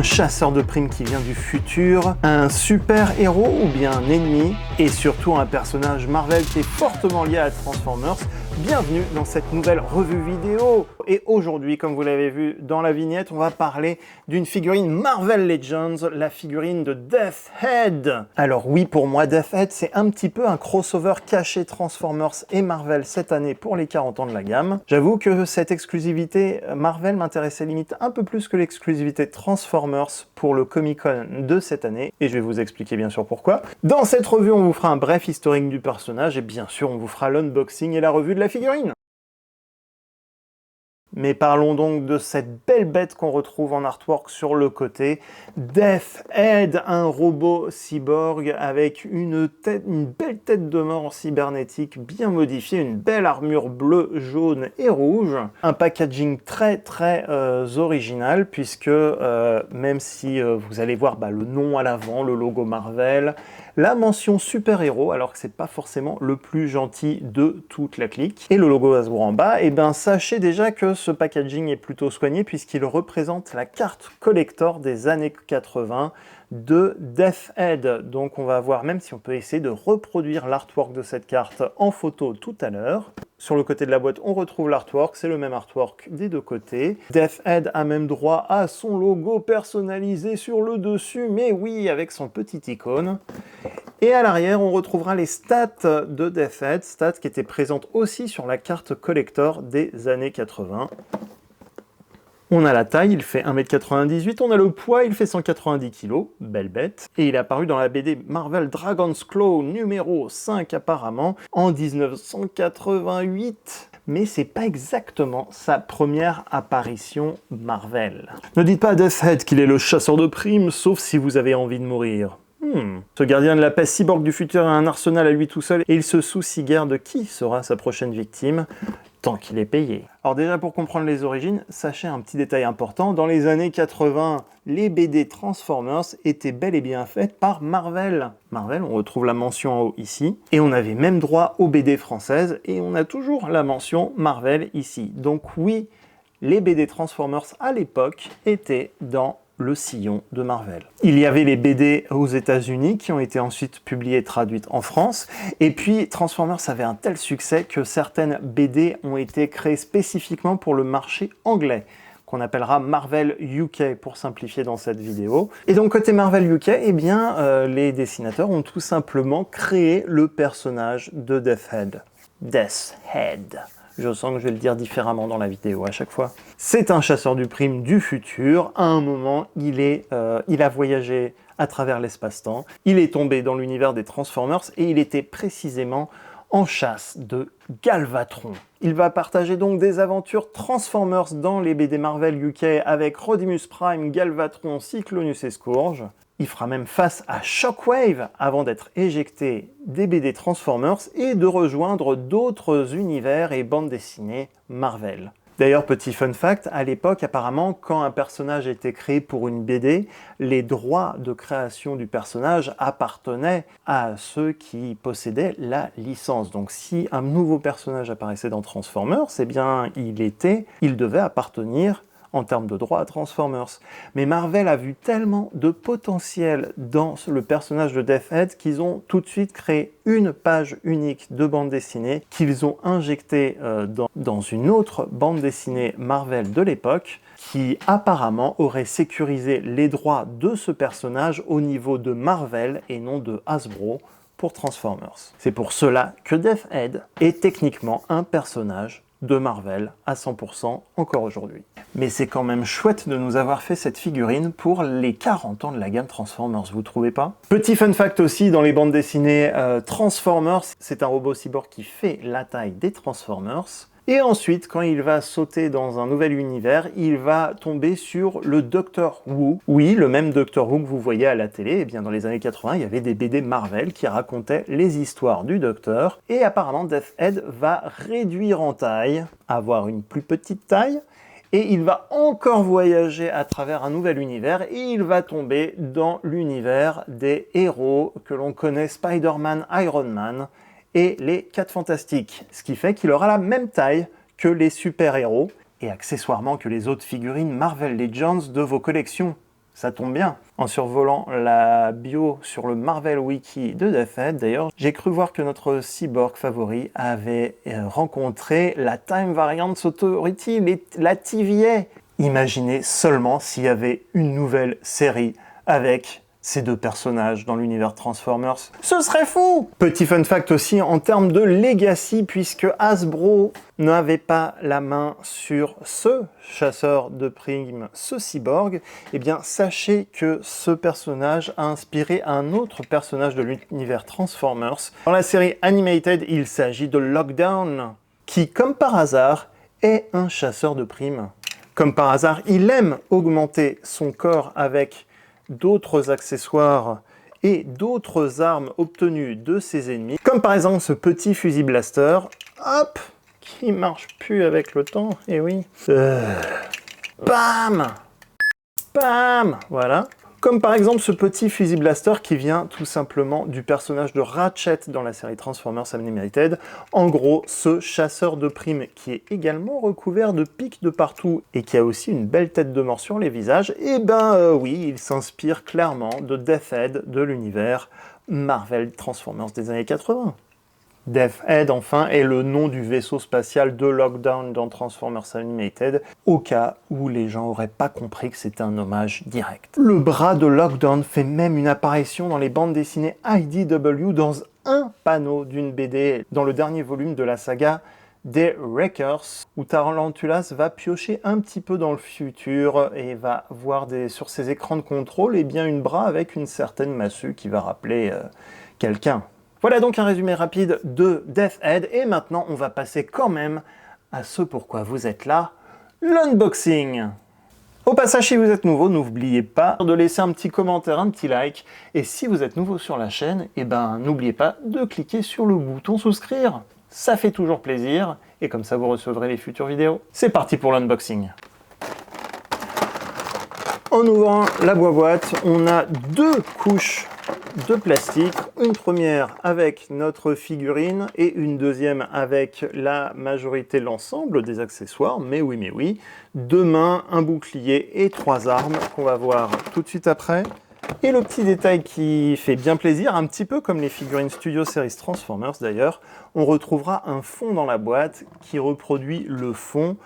Un chasseur de primes qui vient du futur, un super-héros ou bien un ennemi, et surtout un personnage Marvel qui est fortement lié à Transformers. Bienvenue dans cette nouvelle revue vidéo. Et aujourd'hui, comme vous l'avez vu dans la vignette, on va parler d'une figurine Marvel Legends, la figurine de Death Head. Alors oui, pour moi, Death Head, c'est un petit peu un crossover caché Transformers et Marvel cette année pour les 40 ans de la gamme. J'avoue que cette exclusivité Marvel m'intéressait limite un peu plus que l'exclusivité Transformers pour le Comic-Con de cette année, et je vais vous expliquer bien sûr pourquoi. Dans cette revue, on vous fera un bref historique du personnage, et bien sûr, on vous fera l'unboxing et la revue de la figurine. Mais parlons donc de cette belle bête qu'on retrouve en artwork sur le côté. Death Head, un robot cyborg avec une belle tête de mort cybernétique bien modifiée, une belle armure bleue, jaune et rouge. Un packaging très original puisque même si vous allez voir le nom à l'avant, le logo Marvel, la mention super-héros, alors que c'est pas forcément le plus gentil de toute la clique, et le logo Hasbro en bas, et ben sachez déjà que ce packaging est plutôt soigné puisqu'il représente la carte collector des années 80 de Death Head. Donc on va voir, même si on peut essayer de reproduire l'artwork de cette carte en photo tout à l'heure. Sur le côté de la boîte, on retrouve l'artwork, c'est le même artwork des deux côtés. Death Head a même droit à son logo personnalisé sur le dessus, mais oui, avec son petit icône. Et à l'arrière, on retrouvera les stats de Death Head, stats qui étaient présentes aussi sur la carte collector des années 80. On a la taille, il fait 1m98, on a le poids, il fait 190 kg, belle bête. Et il est apparu dans la BD Marvel Dragon's Claw numéro 5 apparemment, en 1988. Mais c'est pas exactement sa première apparition Marvel. Ne dites pas à Death Head qu'il est le chasseur de primes, sauf si vous avez envie de mourir. Ce gardien de la paix cyborg du futur a un arsenal à lui tout seul et il se soucie guère de qui sera sa prochaine victime, tant qu'il est payé. Alors déjà, pour comprendre les origines, sachez un petit détail important, dans les années 80, les BD Transformers étaient bel et bien faites par Marvel. Marvel, on retrouve la mention en haut ici, et on avait même droit aux BD françaises, et on a toujours la mention Marvel ici. Donc oui, les BD Transformers à l'époque étaient dans le sillon de Marvel. Il y avait les BD aux États-Unis qui ont été ensuite publiées et traduites en France. Et puis Transformers avait un tel succès que certaines BD ont été créées spécifiquement pour le marché anglais, qu'on appellera Marvel UK pour simplifier dans cette vidéo. Et donc côté Marvel UK, eh bien, les dessinateurs ont tout simplement créé le personnage de Death Head. Death Head. Je sens que je vais le dire différemment dans la vidéo à chaque fois. C'est un chasseur du prime du futur. À un moment, il a voyagé à travers l'espace-temps. Il est tombé dans l'univers des Transformers et il était précisément en chasse de Galvatron. Il va partager donc des aventures Transformers dans les BD Marvel UK avec Rodimus Prime, Galvatron, Cyclonus et Scourge. Il fera même face à Shockwave avant d'être éjecté des BD Transformers et de rejoindre d'autres univers et bandes dessinées Marvel. D'ailleurs, petit fun fact, à l'époque, apparemment, quand un personnage était créé pour une BD, les droits de création du personnage appartenaient à ceux qui possédaient la licence. Donc si un nouveau personnage apparaissait dans Transformers, eh bien, il devait appartenir en termes de droits à Transformers. Mais Marvel a vu tellement de potentiel dans le personnage de Death Head qu'ils ont tout de suite créé une page unique de bande dessinée qu'ils ont injectée dans une autre bande dessinée Marvel de l'époque qui apparemment aurait sécurisé les droits de ce personnage au niveau de Marvel et non de Hasbro pour Transformers. C'est pour cela que Death Head est techniquement un personnage de Marvel à 100% encore aujourd'hui. Mais c'est quand même chouette de nous avoir fait cette figurine pour les 40 ans de la gamme Transformers, vous trouvez pas? Petit fun fact aussi, dans les bandes dessinées Transformers, c'est un robot cyborg qui fait la taille des Transformers. Et ensuite, quand il va sauter dans un nouvel univers, il va tomber sur le Doctor Who. Oui, le même Doctor Who que vous voyez à la télé. Et bien dans les années 80, il y avait des BD Marvel qui racontaient les histoires du Docteur. Et apparemment, Death Head va réduire en taille, avoir une plus petite taille, et il va encore voyager à travers un nouvel univers, et il va tomber dans l'univers des héros que l'on connaît, Spider-Man, Iron Man, et les 4 Fantastiques, ce qui fait qu'il aura la même taille que les super-héros, et accessoirement que les autres figurines Marvel Legends de vos collections. Ça tombe bien. En survolant la bio sur le Marvel Wiki de Death Head, d'ailleurs, j'ai cru voir que notre cyborg favori avait rencontré la Time Variance Authority, la TVA. Imaginez seulement s'il y avait une nouvelle série avec ces deux personnages dans l'univers Transformers. Ce serait fou! Petit fun fact aussi en termes de legacy, puisque Hasbro n'avait pas la main sur ce chasseur de primes, ce cyborg, eh bien sachez que ce personnage a inspiré un autre personnage de l'univers Transformers. Dans la série Animated, il s'agit de Lockdown, qui, comme par hasard, est un chasseur de primes. Comme par hasard, il aime augmenter son corps avec d'autres accessoires et d'autres armes obtenues de ses ennemis, comme par exemple ce petit fusil blaster, hop, qui marche plus avec le temps, et oui. Bam! Bam! Voilà. Comme par exemple ce petit fusil blaster qui vient tout simplement du personnage de Ratchet dans la série Transformers Animated. En gros, ce chasseur de primes qui est également recouvert de pics de partout et qui a aussi une belle tête de mort sur les visages, et oui, il s'inspire clairement de Death Head de l'univers Marvel Transformers des années 80. Death Head, enfin, est le nom du vaisseau spatial de Lockdown dans Transformers Animated, au cas où les gens n'auraient pas compris que c'était un hommage direct. Le bras de Lockdown fait même une apparition dans les bandes dessinées IDW dans un panneau d'une BD dans le dernier volume de la saga des Wreckers, où Tarantulas va piocher un petit peu dans le futur et va voir sur ses écrans de contrôle une bras avec une certaine massue qui va rappeler quelqu'un. Voilà donc un résumé rapide de Death Head, et maintenant on va passer quand même à ce pourquoi vous êtes là, l'unboxing. Au passage, si vous êtes nouveau, n'oubliez pas de laisser un petit commentaire, un petit like, et si vous êtes nouveau sur la chaîne, n'oubliez pas de cliquer sur le bouton souscrire. Ça fait toujours plaisir, et comme ça vous recevrez les futures vidéos. C'est parti pour l'unboxing. En ouvrant la boîte, on a deux couches de plastique, une première avec notre figurine et une deuxième avec la majorité, l'ensemble des accessoires, mais oui, deux mains, un bouclier et trois armes qu'on va voir tout de suite après. Et le petit détail qui fait bien plaisir, un petit peu comme les figurines Studio Series Transformers d'ailleurs, on retrouvera un fond dans la boîte qui reproduit le fond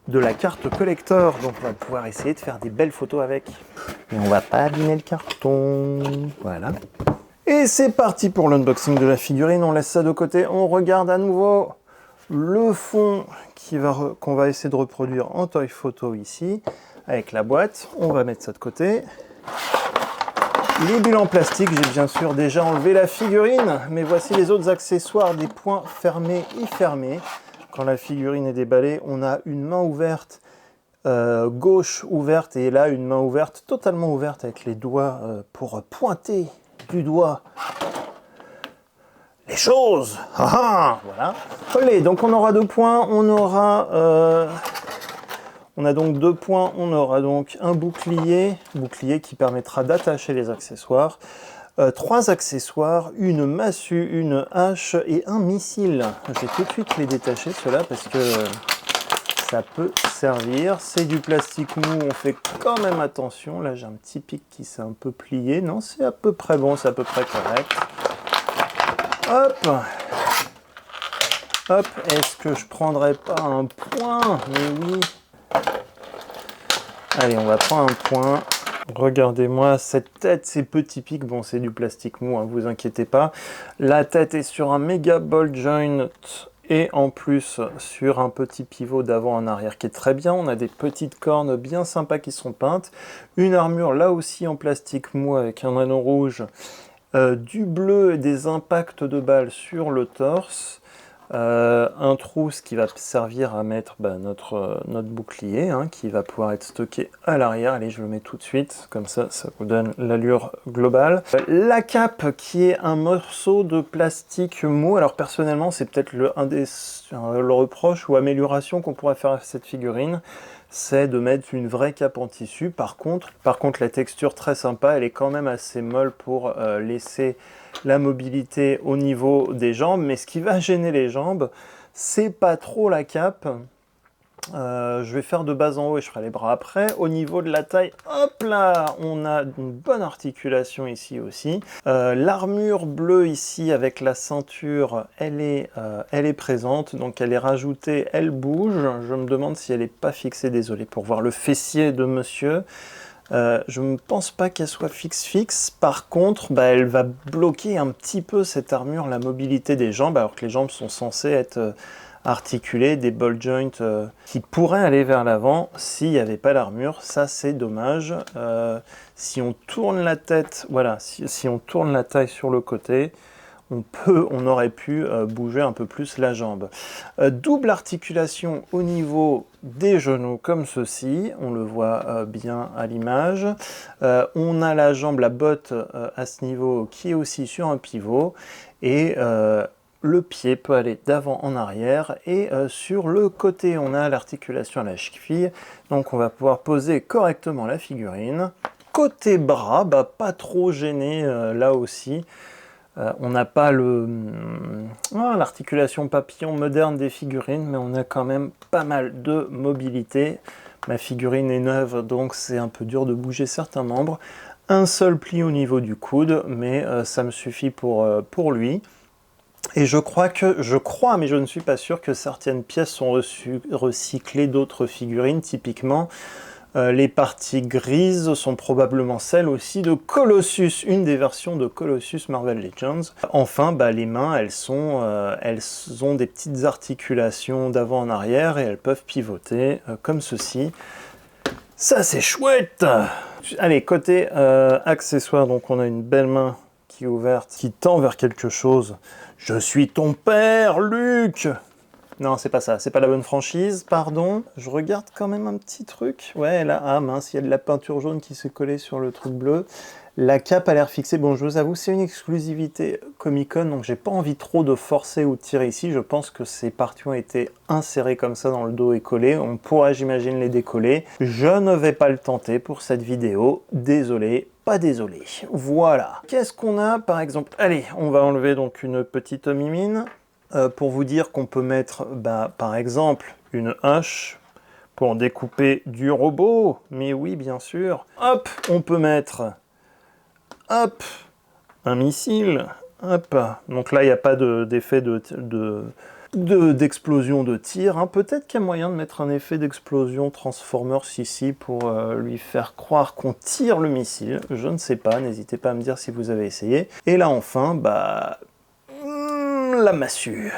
de la carte collector, donc on va pouvoir essayer de faire des belles photos avec. Et on va pas abîmer le carton, voilà. Et c'est parti pour l'unboxing de la figurine, on laisse ça de côté, on regarde à nouveau le fond qu'on va essayer de reproduire en toy photo ici, avec la boîte, on va mettre ça de côté. Les bulles en plastique, j'ai bien sûr déjà enlevé la figurine, mais voici les autres accessoires, des points fermés et fermés. Quand la figurine est déballée, on a une main ouverte, gauche ouverte, et là une main ouverte, totalement ouverte, avec les doigts pour pointer du doigt les choses. Voilà. Allez, donc on aura deux points, on a donc deux points, on aura donc un bouclier qui permettra d'attacher les accessoires, trois accessoires, une massue, une hache et un missile. Je vais tout de suite les détacher ceux-là parce que ça peut servir. C'est du plastique mou, on fait quand même attention. Là j'ai un petit pic qui s'est un peu plié. Non, c'est à peu près bon, c'est à peu près correct. Hop. Hop, est-ce que je prendrais pas un point? Mais oui. Allez, on va prendre un point. Regardez-moi cette tête, ces petits pics. Bon, c'est du plastique mou, hein, vous inquiétez pas. La tête est sur un méga ball joint et en plus sur un petit pivot d'avant en arrière qui est très bien. On a des petites cornes bien sympas qui sont peintes. Une armure là aussi en plastique mou avec un anneau rouge, du bleu et des impacts de balles sur le torse. Un trousse qui va servir à mettre notre bouclier, hein, qui va pouvoir être stocké à l'arrière. Allez, je le mets tout de suite, comme ça vous donne l'allure globale. La cape qui est un morceau de plastique mou. Alors personnellement, c'est peut-être le reproche ou amélioration qu'on pourrait faire à cette figurine, c'est de mettre une vraie cape en tissu. Par contre, la texture très sympa, elle est quand même assez molle pour laisser la mobilité au niveau des jambes, mais ce qui va gêner les jambes, c'est pas trop la cape, Je vais faire de bas en haut et je ferai les bras après. Au niveau de la taille, hop là, on a une bonne articulation ici aussi. L'armure bleue ici avec la ceinture, elle est présente, donc elle est rajoutée, elle bouge. Je me demande si elle n'est pas fixée, désolé, pour voir le fessier de monsieur. Je ne pense pas qu'elle soit fixe. Par contre, bah, elle va bloquer un petit peu cette armure, la mobilité des jambes, alors que les jambes sont censées être articulées, des ball joints qui pourraient aller vers l'avant s'il n'y avait pas l'armure. Ça, c'est dommage. Si on tourne la tête, voilà, si on tourne la taille sur le côté, on aurait pu bouger un peu plus la jambe. Double articulation au niveau des genoux comme ceci, on le voit bien à l'image. On a la jambe, la botte à ce niveau qui est aussi sur un pivot et le pied peut aller d'avant en arrière et sur le côté on a l'articulation à la cheville, donc on va pouvoir poser correctement la figurine. Côté bras, bah, pas trop gêné là aussi. On n'a pas l'articulation papillon moderne des figurines, mais on a quand même pas mal de mobilité. Ma figurine est neuve, donc c'est un peu dur de bouger certains membres. Un seul pli au niveau du coude, mais ça me suffit pour lui. Et je crois, mais je ne suis pas sûr, que certaines pièces sont recyclées d'autres figurines, typiquement. Les parties grises sont probablement celles aussi de Colossus, une des versions de Colossus Marvel Legends. Enfin, bah, les mains, elles ont des petites articulations d'avant en arrière et elles peuvent pivoter comme ceci. Ça, c'est chouette! Allez, côté accessoires, donc on a une belle main qui est ouverte, qui tend vers quelque chose. Je suis ton père, Luc! Non, c'est pas ça, c'est pas la bonne franchise, pardon. Je regarde quand même un petit truc. Ouais, là, ah mince, il y a de la peinture jaune qui s'est collée sur le truc bleu. La cape a l'air fixée. Bon, je vous avoue, c'est une exclusivité Comic-Con, donc j'ai pas envie trop de forcer ou de tirer ici. Je pense que ces parties ont été insérées comme ça dans le dos et collées. On pourra, j'imagine, les décoller. Je ne vais pas le tenter pour cette vidéo. Désolé, pas désolé. Voilà. Qu'est-ce qu'on a, par exemple? Allez, on va enlever donc une petite mimine. Pour vous dire qu'on peut mettre, bah, par exemple, une hache pour découper du robot. Mais oui, bien sûr. Hop, on peut mettre, hop, un missile. Hop. Donc là, il n'y a pas d'effet d'explosion de tir. Hein. Peut-être qu'il y a moyen de mettre un effet d'explosion Transformers ici pour lui faire croire qu'on tire le missile. Je ne sais pas, n'hésitez pas à me dire si vous avez essayé. Et là, enfin, bah... la massue.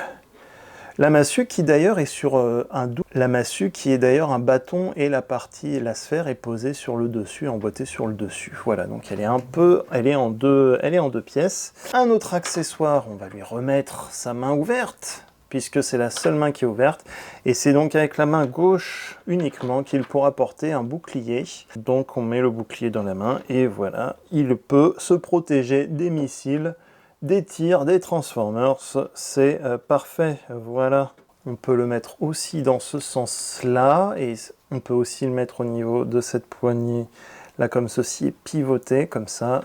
La massue qui d'ailleurs est sur un double. La massue qui est d'ailleurs un bâton et la sphère est posée sur le dessus, emboîtée sur le dessus. Voilà, donc elle est en deux pièces. Un autre accessoire, on va lui remettre sa main ouverte, puisque c'est la seule main qui est ouverte. Et c'est donc avec la main gauche uniquement qu'il pourra porter un bouclier. Donc on met le bouclier dans la main et voilà, il peut se protéger des missiles, des tirs, des Transformers, c'est parfait, voilà. On peut le mettre aussi dans ce sens-là, et on peut aussi le mettre au niveau de cette poignée, là comme ceci, et pivoter, comme ça.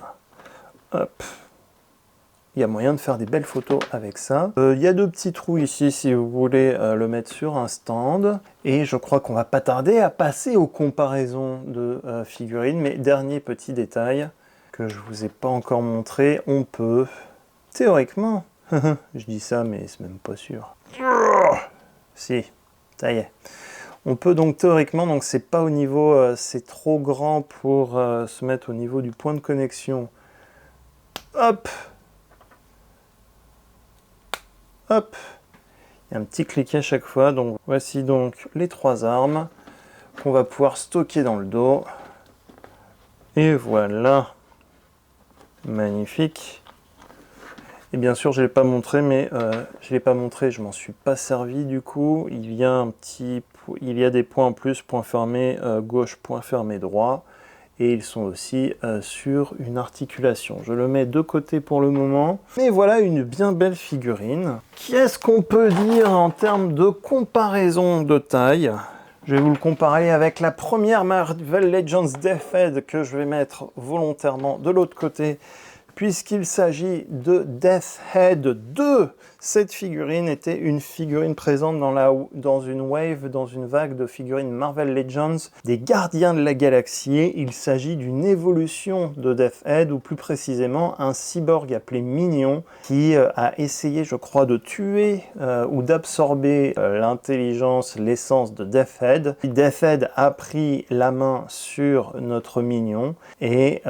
Hop. Il y a moyen de faire des belles photos avec ça. Il y a deux petits trous ici, si vous voulez le mettre sur un stand. Et je crois qu'on va pas tarder à passer aux comparaisons de figurines. Mais dernier petit détail que je vous ai pas encore montré, on peut... théoriquement, je dis ça mais c'est même pas sûr. Si, ça y est. On peut donc théoriquement, donc c'est pas au niveau, c'est trop grand pour se mettre au niveau du point de connexion. Hop, hop. Il y a un petit cliquet à chaque fois. Donc voici donc les trois armes qu'on va pouvoir stocker dans le dos. Et voilà, magnifique. Et bien sûr, je ne l'ai pas montré, mais je m'en suis pas servi du coup. Il y a des points en plus, point fermé gauche, point fermé droit. Et ils sont aussi sur une articulation. Je le mets de côté pour le moment. Mais voilà une bien belle figurine. Qu'est-ce qu'on peut dire en termes de comparaison de taille? Je vais vous le comparer avec la première Marvel Legends Deathhead que je vais mettre volontairement de l'autre côté, puisqu'il s'agit de Death Head 2. Cette figurine était une figurine présente dans une wave, dans une vague de figurines Marvel Legends des Gardiens de la Galaxie. Il s'agit d'une évolution de Death Head, ou plus précisément un cyborg appelé Minion, qui a essayé, je crois, de tuer ou d'absorber l'intelligence, l'essence de Death Head. Death Head a pris la main sur notre Minion et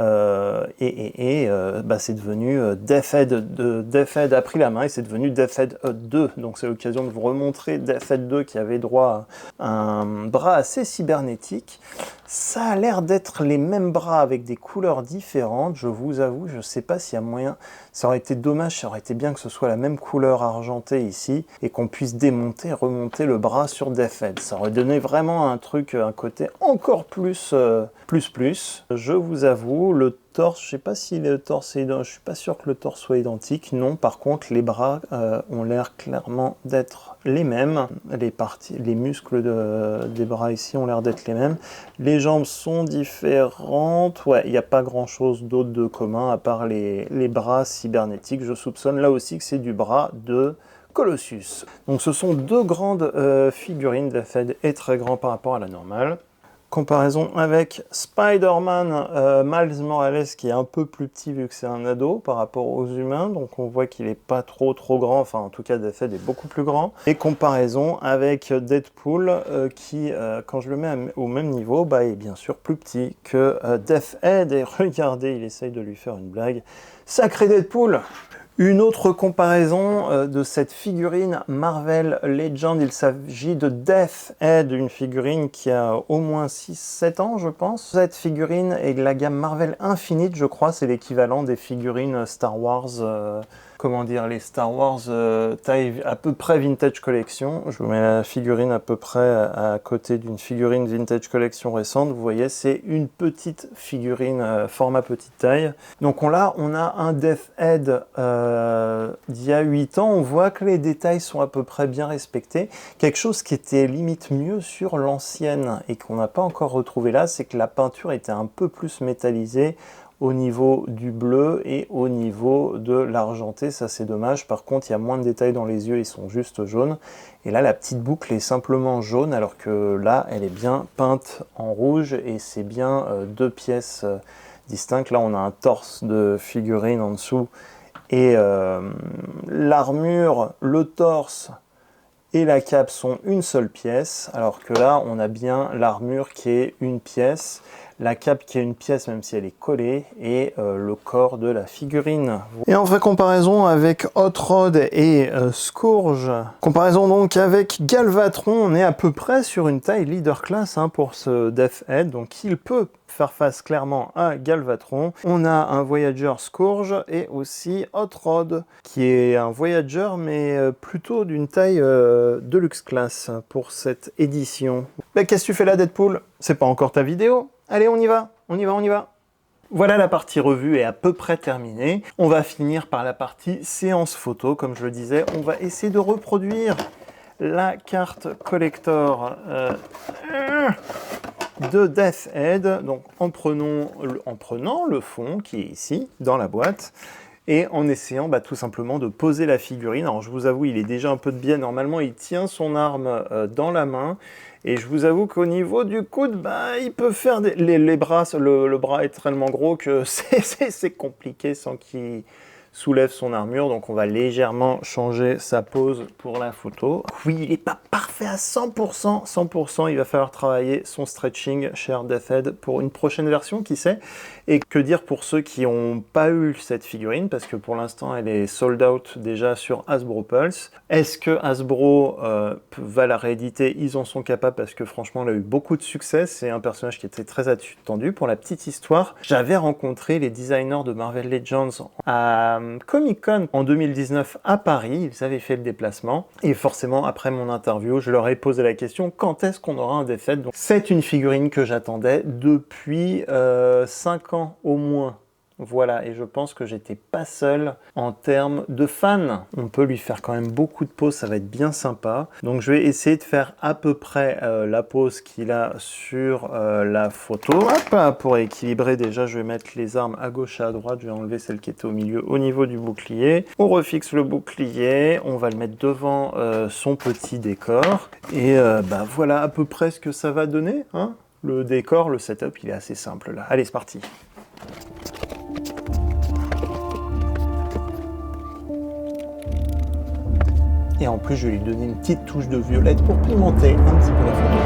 c'est devenu Death Head a pris la main et c'est devenu Death Head 2. Donc c'est l'occasion de vous remontrer Death Head 2 qui avait droit à un bras assez cybernétique. Ça a l'air d'être les mêmes bras avec des couleurs différentes, je vous avoue, je sais pas s'il y a moyen, ça aurait été dommage, ça aurait été bien que ce soit la même couleur argentée ici, et qu'on puisse démonter et remonter le bras sur Death Head. Ça aurait donné vraiment un truc, un côté encore plus, plus. Je vous avoue, le torse, je sais pas si le torse est identique, je suis pas sûr que le torse soit identique, non, par contre les bras ont l'air clairement d'être les mêmes, les muscles des bras ici ont l'air d'être les mêmes, les jambes sont différentes, ouais, il n'y a pas grand chose d'autre de commun à part les bras cybernétiques. Je soupçonne là aussi que c'est du bras de Colossus. Donc ce sont deux grandes figurines, Death Head est très grand par rapport à la normale. Comparaison avec Spider-Man, Miles Morales qui est un peu plus petit vu que c'est un ado par rapport aux humains, donc on voit qu'il est pas trop grand, enfin en tout cas Death Head est beaucoup plus grand. Et comparaison avec Deadpool qui, quand je le mets au même niveau, est bien sûr plus petit que Death Head. Et regardez, il essaye de lui faire une blague. Sacré Deadpool! Une autre comparaison de cette figurine Marvel Legend, il s'agit de Death Head, une figurine qui a au moins 6-7 ans je pense. Cette figurine est de la gamme Marvel Infinite, je crois, c'est l'équivalent des figurines Star Wars, les Star Wars taille à peu près Vintage Collection. Je vous mets la figurine à peu près à côté d'une figurine Vintage Collection récente. Vous voyez, c'est une petite figurine format petite taille. Donc on a un Death Head d'il y a 8 ans. On voit que les détails sont à peu près bien respectés. Quelque chose qui était limite mieux sur l'ancienne et qu'on n'a pas encore retrouvé là, c'est que la peinture était un peu plus métallisée au niveau du bleu et au niveau de l'argenté, ça c'est dommage. Par contre, il y a moins de détails dans les yeux, ils sont juste jaunes. Et là, la petite boucle est simplement jaune, alors que là, elle est bien peinte en rouge et c'est bien deux pièces distinctes. Là, on a un torse de figurine en dessous et l'armure, le torse et la cape sont une seule pièce, alors que là, on a bien l'armure qui est une pièce, la cape qui est une pièce même si elle est collée, et le corps de la figurine. Et en vraie comparaison avec Hot Rod et Scourge, comparaison donc avec Galvatron, on est à peu près sur une taille leader class pour ce Death Head, donc il peut faire face clairement à Galvatron. On a un Voyager Scourge et aussi Hot Rod, qui est un Voyager mais plutôt d'une taille Deluxe Class pour cette édition. Mais qu'est-ce que tu fais là, Deadpool? C'est pas encore ta vidéo? Allez, on y va. Voilà, la partie revue est à peu près terminée. On va finir par la partie séance photo. Comme je le disais, on va essayer de reproduire la carte collector de Death Head, donc en prenant le fond qui est ici, dans la boîte, et en essayant tout simplement de poser la figurine. Alors je vous avoue, il est déjà un peu de biais, normalement il tient son arme dans la main, et je vous avoue qu'au niveau du coude, il peut faire les bras, le bras est tellement gros que c'est compliqué sans qu'il soulève son armure, donc on va légèrement changer sa pose pour la photo. Oui, il n'est pas parfait à 100%, il va falloir travailler son stretching, cher Death Head, pour une prochaine version, qui sait. Et que dire pour ceux qui n'ont pas eu cette figurine, parce que pour l'instant elle est sold out déjà sur Hasbro Pulse. Est-ce que Hasbro va la rééditer? Ils en sont capables, parce que franchement elle a eu beaucoup de succès, c'est un personnage qui était très attendu. Pour la petite histoire, j'avais rencontré les designers de Marvel Legends à Comic-Con en 2019 à Paris, ils avaient fait le déplacement, et forcément après mon interview, je leur ai posé la question, quand est-ce qu'on aura un Death Head? C'est une figurine que j'attendais depuis 5 ans au moins. Voilà, et je pense que j'étais pas seul en termes de fans. On peut lui faire quand même beaucoup de poses, ça va être bien sympa. Donc je vais essayer de faire à peu près la pose qu'il a sur la photo. Hop là, pour équilibrer déjà, je vais mettre les armes à gauche et à droite. Je vais enlever celle qui était au milieu au niveau du bouclier. On refixe le bouclier, on va le mettre devant son petit décor. Et bah voilà à peu près ce que ça va donner, hein. Le décor, le setup, il est assez simple là. Allez, c'est parti. Et en plus, je vais lui donner une petite touche de violette pour pimenter un petit peu la photo.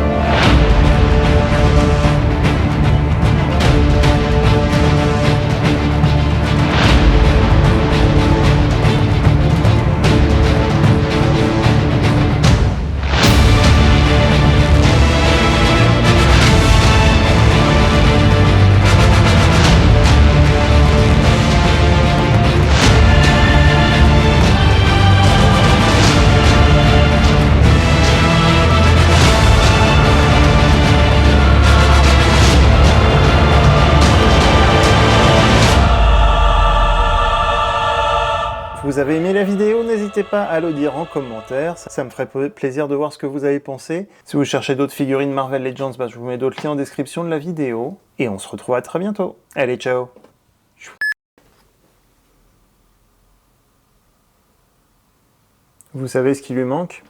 Vous avez aimé la vidéo, n'hésitez pas à le dire en commentaire, ça me ferait plaisir de voir ce que vous avez pensé. Si vous cherchez d'autres figurines Marvel Legends, bah, je vous mets d'autres liens en description de la vidéo. Et on se retrouve à très bientôt. Allez, ciao! Vous savez ce qui lui manque?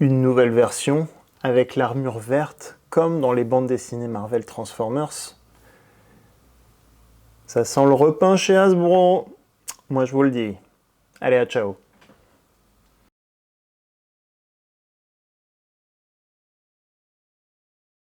Une nouvelle version avec l'armure verte, comme dans les bandes dessinées Marvel Transformers. Ça sent le repeint chez Hasbro. Moi, je vous le dis. Allez, à ciao.